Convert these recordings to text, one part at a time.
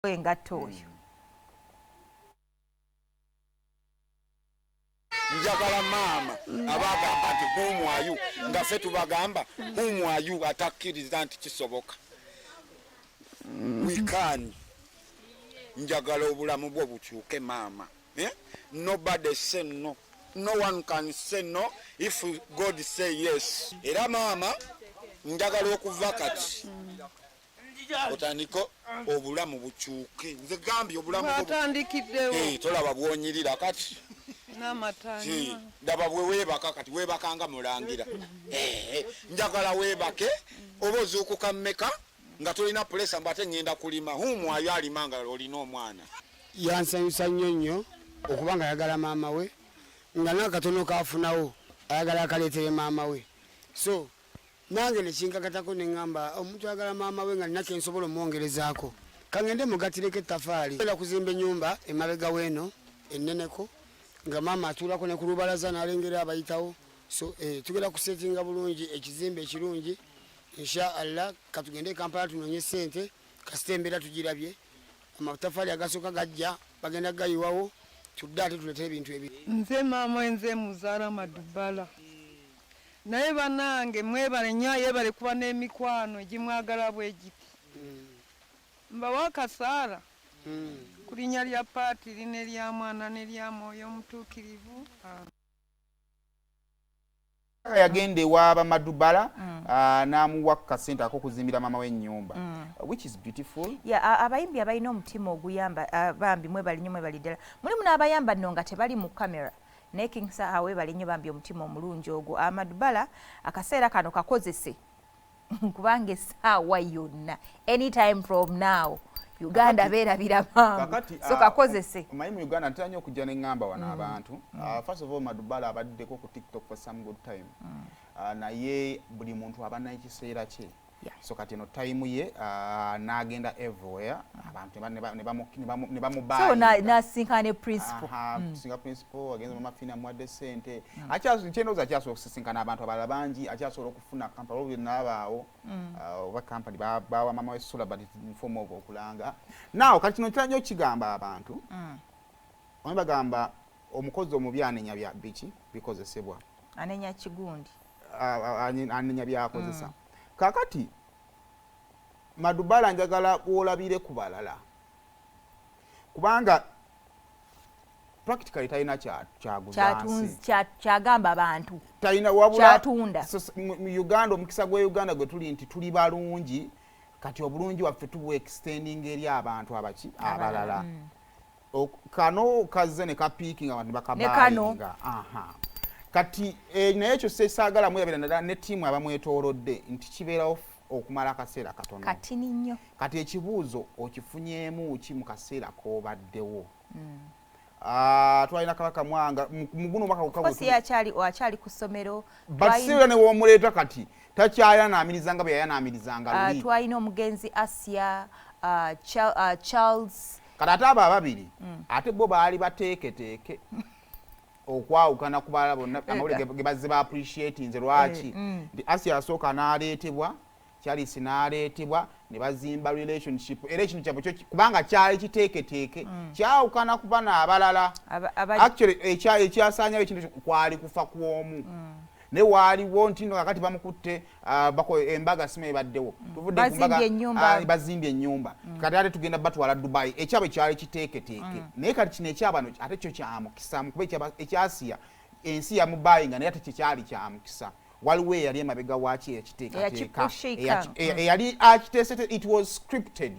engato oyo. Njagala maama abagamba nti humwayu nga ffe tubagamba humwayu atakkiriza nti kisoboka. Wikani njagala obulamu bwo bukyuke maama. Nobody say no. No one can say no if God say yes. Era maama njagala okuva kati otandiko obulamu bukyuke. Nze gambye obulamu bwatandikiddewo. Tolaba bwonyirira kati n'amataani. Ndaba bwe weebaka kati weebakanga mulangira. Njagala weebake oba ozuukuka mmeka nga tolina pulesa mbate ngenda kulima. Humwayo alima nga olina omwana. Yansanyusa nnyo okubanga ayagala maama we nga n'akatono kaafunawo ayagala akaleetere maama we. So nange nekinkakatako ne ŋŋamba omuntu ayagala maama we nga ninako ensobola omwongerezaako kangende mugatireko ettafaali. Genda kuzimba ennyumba emabega weeno enneneko nga maama atuulako ne ku lubalaza n'alengera abayitawo. So tugenda kusetinga bulungi ekizimbe ekirungi insha Allah. Katugende Kampala tunoonye ssente kasita embeera tugirabye. Amatafaali agasooka gajja bagenda gayiwawo tudde ate tuletere ebintu ebiri. Nze maama nze muzaala Madubara. Naye banange mwebale nnyo yebale kuba n'emikwano egimwagala bwegiti. Mbawa akasaala ku linnya lya Paatiri n'erya Mwana n'erya Mwoyo Omutuukirivu. Yagende waba Madubara n'amuwa kasente ak'okuzimbira maama we ennyumba, which is beautiful. Abayimbi abalina omutima oguyamba bambi mwebali nnyo mwebali ddala. Mulimu n'abayamba nno nga tebali mu kamera. Naye King Saha weebali nnyo bambi omutima omulungi ogwo. Madubara akaseera kano kakozese kubanga essaawa yonna anytime from now Uganda beerabira maama. So kakozese. Omanyi mu Uganda ntera nnyo okujja ne ŋŋamba wano abantu. First of all Madubara abaddeko ku TikTok for some good time. Naye buli muntu aba n'ekiseera kye. So kati eno time ye n'agenda everywhere abantu ne bamubayi. So n'asinkana principal. Singa principal agenza mama fina mwadde ssente. Kyendowooza akyasobola okusisinkana abantu abalala bangi, akyasobola okufuna kampala olwo n'abaawo oba kampani bawa mama we sula but in form of okulanga. Now kati kino ntera nnyo okigamba abantu. Omanyi bagamba omukozi omubi anenya bya biki bikozesebwa. Anenya kigundi. Anenya byakozesa. Kakati Madubara njagala olabire ku balala kubanga practically talina kyagamba abantu talina wabula kyatunda. Mu Uganda omukisa gwe Uganda gwe tuli nti tuli balungi kati obulungi waffe tubu extending eri abantu abalala. Kano kazze ne kapiikinga abantu bakabayinga. Kati naye ekyo sesaagala mwebera naddala ne ttiimu abamwetoolodde nti kibeerawo okumala akaseera katono. Katini nnyo. Kati ekibuuzo okifunyeemu ki mu kaseera koobaddewo? Twalina Kabaka Mwanga mu guno mwaka akyali ku ssomero. Basiibula ne w'omuleeta kati takyayanaamirizanga bwe yayanaamirizanga luli. Twalina omugenzi Asia, Charles. Kati ate abo ababiri ate bo baali bateeketeeke okwawukana ku balala bonna amawulire ge bazze ba appreciate nze lwaki nti Asia asooka n'aleetebwa, Charles n'aleetebwa ne bazimba relationship era ekintu kyabwe kyo kubanga kyali kiteeketeeke kyawukana ku bano abalala. Actually ekyasaanyawo ekintu kwali kufa kw'omu. Ne waaliwo nti no kakati bamukutte embaga sima ebaddewo tuvudde ku mbaga bazimbye ennyumba kati ate tugenda batwala Dubai ekyabwe kyali kiteeketeeke. Naye kati kino ekyabano ate kyo kyamukisa kuba ekyasiya ensi yamubayinga naye ate kyekyali kyamukisa. Waliwo eyali emabega waaki ekiteekateeka eyali akiteesete. It was scripted.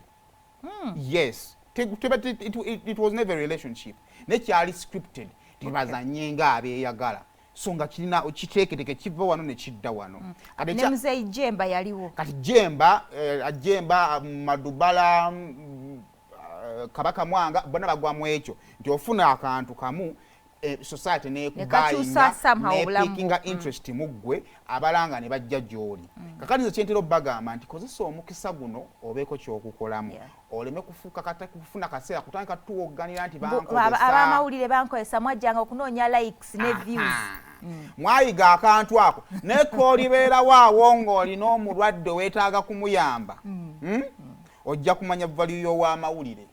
Yes, it was never a relationship. Ne kyali scripted tibazanye nga abeeyagala. So nga kirina okiteeketeeke kiva wano ne kidda wano. Ne Muzeeyi Jemba yaliwo. Kati Jemba Madubara Kabaka Mwanga bonna bagwamu ekyo nti ofuna akantu kamu society nekubayinga nepikinga interest mu ggwe abalanga ne bajja gy'oli. Kakati nze kyentera obbagamba nti kozesa omukisa guno obeeko ky'okukolamu oleme kufuuka kufuna kaseera kutandika tuwogganira nti bankozesa. Abamawulire bankozesa mwajjanga okunoonya likes ne views. Mwayiga akantu ako naye koolibeerawo awo ng'olina omulwadde weetaaga kumuyamba ojja kumanya value y'ow'amawulire.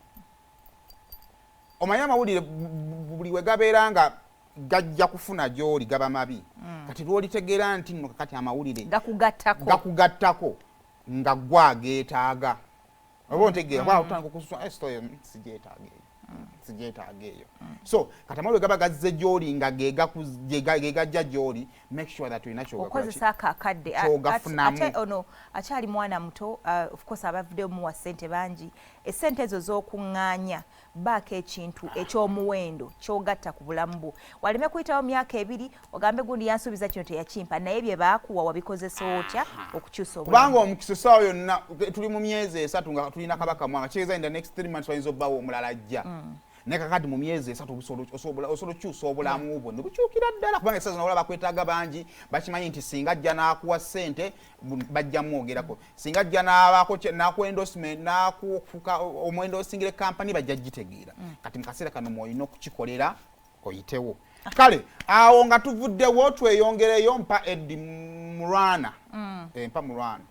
omanya amawulire buli we gabeera nga gajja kufuna gy'oli gaba mabi kati lw'olitegeera nti nno kakati amawulire gakugattako nga gwageetaaga oba ontegeera otandika okusua story sigyetaaga eyo so kati amawulire gaba gazze gy'oli nga gegajja gy'oli make sure that olina okozesa akakadde ate ono akyali mwana muto of course abavudde omuwa ssente bangi essente ezo z'okuŋŋaanya baako ekintu ekyomuwendo kyogatta ku bulamu bwo waleme kuyitawo myaka 2 ogambe gundi yansuubiza kino teyakimpa naye bye baakuwa wabikozesa otya okukyusa kubanga omukisa essaawa yonna tuli mu myezi 3 nga tulina kabaka mwanga kitegeeza in the next 3 months wayinza obbawo omulala ajja naye kakati mu myezi 3 osobola okyusa obulamu bwo ne bukyukira ddala kubanga essaawa zino olaba bakwetaaga bangi bakimanyi nti singa ajja n'akuwa ssente bajja mwogerako singa ajja n'akuwa endorsement n'akufuka omwendo osingire kampani bajja gitegeera kati mu kaseera kano mwolina okukikolera oyitewo kale awo nga tuvuddewo tweyongereyo mpa Eddi Mulwana mpa Mulwana